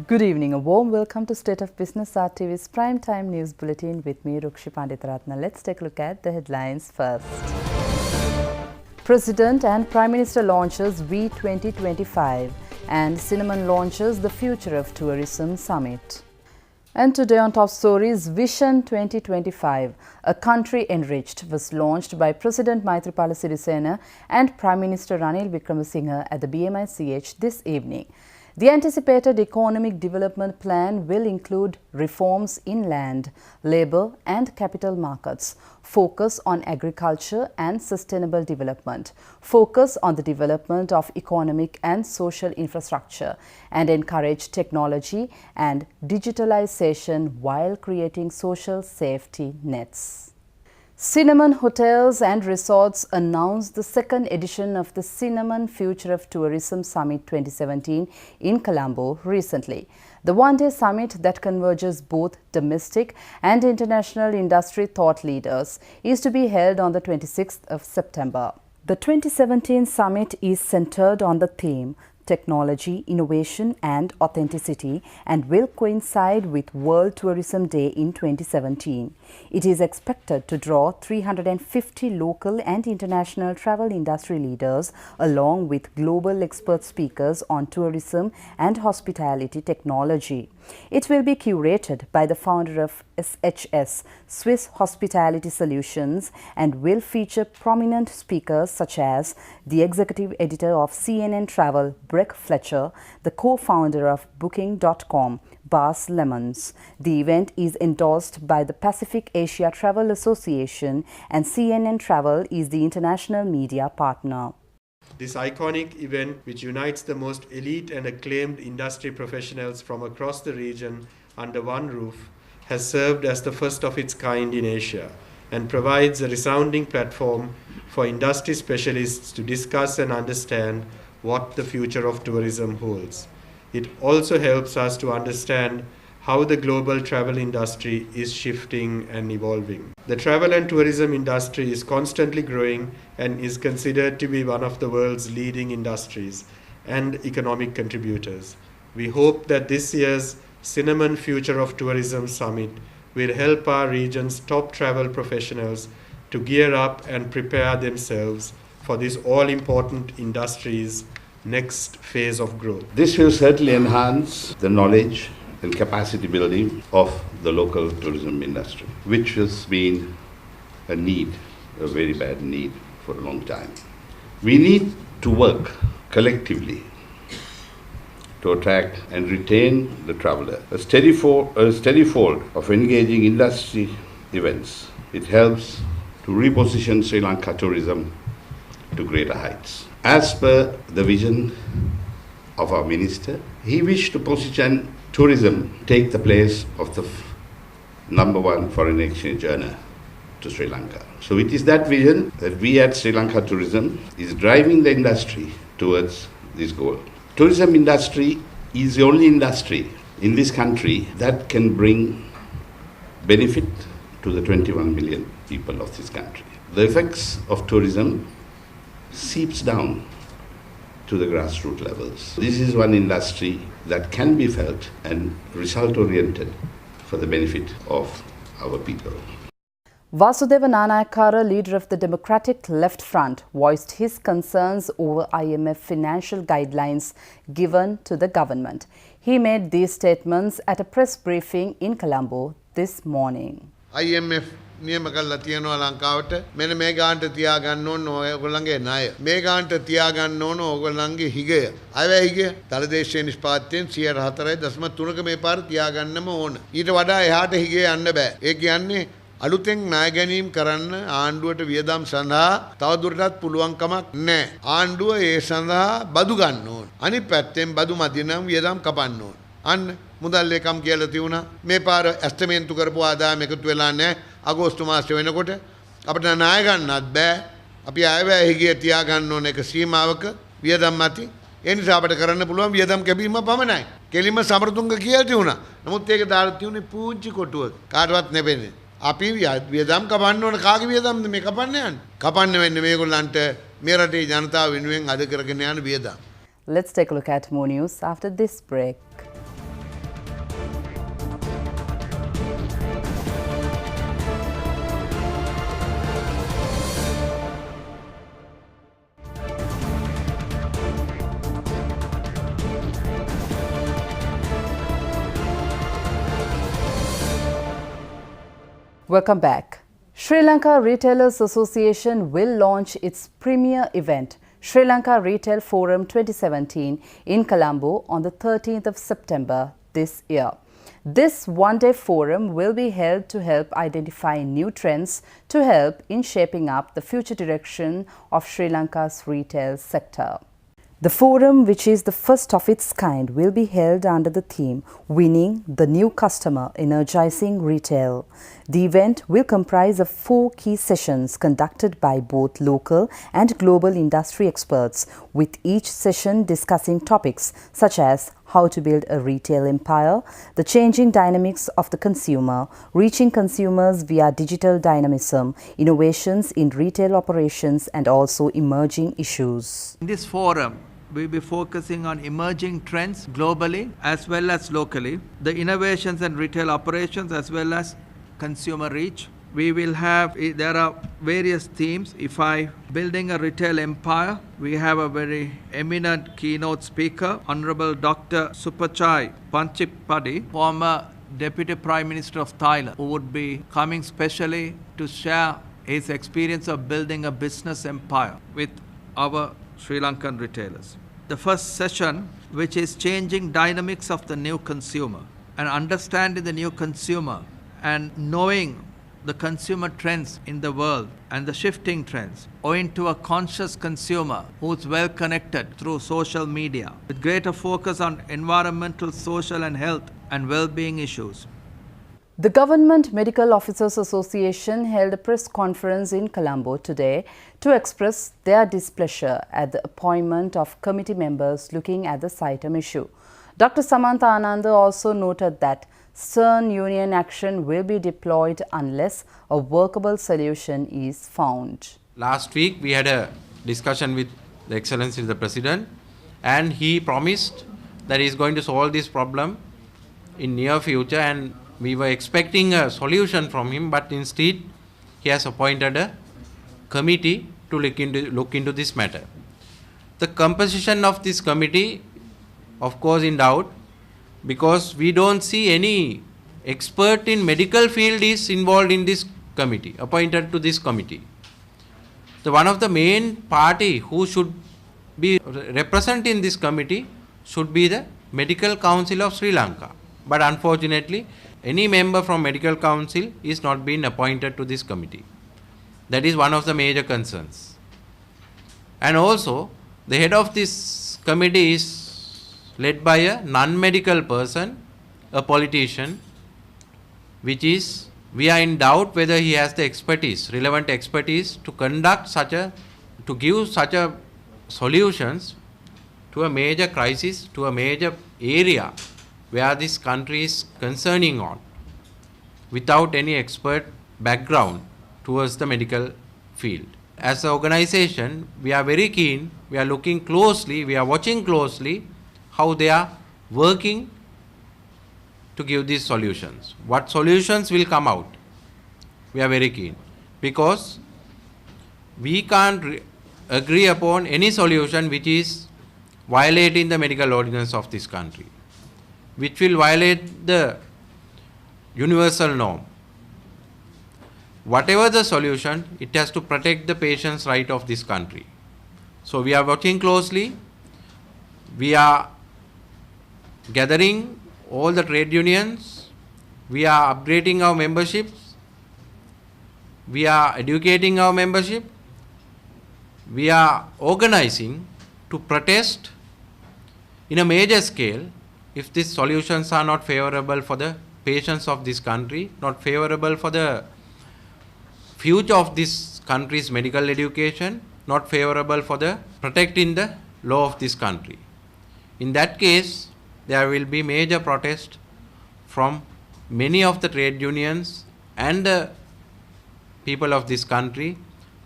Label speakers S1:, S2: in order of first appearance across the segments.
S1: Good evening. A warm welcome to State of Business RTV's Prime Time News Bulletin with me, Rukshi Panditaratna. Let's take a look at the headlines first. President and Prime Minister launches V2025 and Cinnamon launches the Future of Tourism Summit. And today on Top Stories, Vision 2025, a country enriched, was launched by President Maithripala Sirisena and Prime Minister Ranil Wickremesinghe at the BMICH this evening. The anticipated economic development plan will include reforms in land, labour and capital markets, focus on agriculture and sustainable development, focus on the development of economic and social infrastructure, and encourage technology and digitalization while creating social safety nets. Cinnamon Hotels and Resorts announced the second edition of the Cinnamon Future of Tourism Summit 2017 in Colombo recently. The one-day summit that converges both domestic and international industry thought leaders is to be held on the 26th of September. The 2017 summit is centered on the theme Technology, Innovation and Authenticity and will coincide with World Tourism Day in 2017. It is expected to draw 350 local and international travel industry leaders along with global expert speakers on tourism and hospitality technology. It will be curated by the founder of SHS, Swiss Hospitality Solutions, and will feature prominent speakers such as the executive editor of CNN Travel, Breck Fletcher, the co-founder of Booking.com, Bas Lemons. The event is endorsed by the Pacific Asia Travel Association and CNN Travel is the international media partner.
S2: This iconic event, which unites the most elite and acclaimed industry professionals from across the region under one roof, has served as the first of its kind in Asia and provides a resounding platform for industry specialists to discuss and understand what the future of tourism holds. It also helps us to understand how the global travel industry is shifting and evolving. The travel and tourism industry is constantly growing and is considered to be one of the world's leading industries and economic contributors. We hope that this year's Cinnamon Future of Tourism Summit will help our region's top travel professionals to gear up and prepare themselves for this all-important industry's next phase of growth.
S3: This will certainly enhance the knowledge and capacity building of the local tourism industry, which has been a need, a very bad need for a long time. We need to work collectively to attract and retain the traveler. A steady fold of engaging industry events. It helps to reposition Sri Lanka tourism to greater heights. As per the vision of our minister, he wished to position tourism take the place of the number one foreign exchange earner to Sri Lanka. So it is that vision that we at Sri Lanka Tourism is driving the industry towards this goal. Tourism industry is the only industry in this country that can bring benefit to the 21 million people of this country. The effects of tourism seeps down to the grassroots levels. This is one industry that can be felt and result-oriented for the benefit of our people.
S1: Vasudeva Nanayakara, leader of the Democratic Left Front, voiced his concerns over IMF financial guidelines given to the government. He made these statements at a press briefing in Colombo this morning.
S4: IMF නියම කරලා තියෙනවා ලංකාවට මෙන්න මේ ගානට තියාගන්න ඕන ඔයගොල්ලන්ගේ ණය මේ ගානට තියාගන්න ඕන ඔයගොල්ලන්ගේ හිගය අයවැය හිගය තලදේශීය නිෂ්පාදනයෙන් 4.3ක මේ පාර තියාගන්නම ඕන ඊට වඩා එහාට හිගය යන්න බෑ ඒ කියන්නේ අලුතෙන් ණය ගැනීම කරන්න ආණ්ඩුවට වියදම් සඳහා තවදුරටත් පුළුවන්කමක් නැහැ ආණ්ඩුව ඒ සඳහා බදු ගන්න ඕන අනිත් පැත්තෙන් බදු මදි නම් වියදම් කපන්න ඕන අන්න මුදල් ලේකම් කියලා තියුණා මේ පාර ඇස්තමේන්තු කරපු ආදායම එකතු වෙලා නැහැ අගෝස්තු මාසෙ වෙනකොට අපිට ණය ගන්නත් බෑ අපි ආයවැය හිගිය තියා ගන්න ඕන එක සීමාවක වියදම් මැති ඒ නිසා අපිට කරන්න පුළුවන් වියදම් කැපීම පමණයි කෙලින්ම සමරතුංග කියලා තියුණා නමුත් ඒක දාලා තියුනේ පූංචි කොටුවක කාටවත් නෙවෙන්නේ අපි වියදම් කපන්න ඕන කාගේ වියදම්ද මේ කපන්න යන්නේ කපන්න වෙන්නේ මේගොල්ලන්ට මේ රටේ ජනතාව වෙනුවෙන් අද කරගෙන යන වියදම්.
S1: Let's take a look at more news after this break. Welcome back. Sri Lanka Retailers Association will launch its premier event, Sri Lanka Retail Forum 2017, in Colombo on the 13th of September this year. This one-day forum will be held to help identify new trends to help in shaping up the future direction of Sri Lanka's retail sector. The forum, which is the first of its kind, will be held under the theme Winning the New Customer, Energizing Retail. The event will comprise of 4 key sessions conducted by both local and global industry experts, with each session discussing topics such as how to build a retail empire, the changing dynamics of the consumer, reaching consumers via digital dynamism, innovations in retail operations, and also emerging issues.
S5: In this forum, we'll be focusing on emerging trends globally as well as locally, the innovations and retail operations as well as consumer reach. We will have, there are various themes. Building a retail empire, we have a very eminent keynote speaker, Honorable Dr. Supachai Panchipadi, former Deputy Prime Minister of Thailand, who would be coming specially to share his experience of building a business empire with our Sri Lankan retailers. The first session, which is changing dynamics of the new consumer and understanding the new consumer and knowing the consumer trends in the world and the shifting trends, owing to a conscious consumer who's well connected through social media, with greater focus on environmental, social and health and well-being issues.
S1: The Government Medical Officers Association held a press conference in Colombo today to express their displeasure at the appointment of committee members looking at the CITEM issue. Dr. Samantha Ananda also noted that stern union action will be deployed unless a workable solution is found.
S6: Last week we had a discussion with the Excellency the President, and he promised that he is going to solve this problem in near future, and we were expecting a solution from him, but instead he has appointed a committee to look into this matter. The composition of this committee, of course, in doubt, because we don't see any expert in medical field is involved in this committee, appointed to this committee. The one of the main party who should be represented in this committee should be the Medical Council of Sri Lanka. But unfortunately, any member from Medical Council is not being appointed to this committee. That is one of the major concerns. And also, the head of this committee is led by a non-medical person, a politician, which is, we are in doubt whether he has the expertise, relevant expertise to give such a solutions to a major crisis, to a major area where this country is concerning on, without any expert background towards the medical field. As an organization, we are very keen, we are looking closely, we are watching closely how they are working to give these solutions. What solutions will come out? We are very keen, because we can't agree upon any solution which is violating the medical ordinance of this country, which will violate the universal norm. Whatever the solution, it has to protect the patient's right of this country. So we are working closely. We are gathering all the trade unions. We are upgrading our memberships. We are educating our membership. We are organizing to protest in a major scale if these solutions are not favorable for the patients of this country, not favorable for the future of this country's medical education, not favorable for the protecting the law of this country. In that case, there will be major protest from many of the trade unions and the people of this country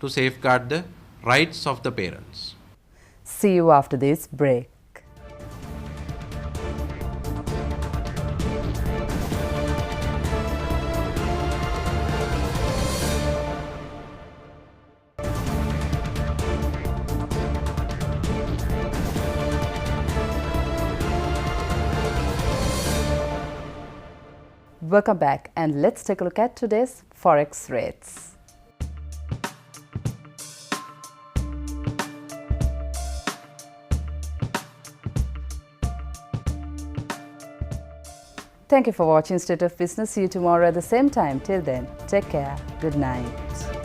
S6: to safeguard the rights of the parents.
S1: See you after this break. Welcome back and let's take a look at today's Forex rates. Thank you for watching State of Business. See you tomorrow at the same time. Till then, take care. Good night.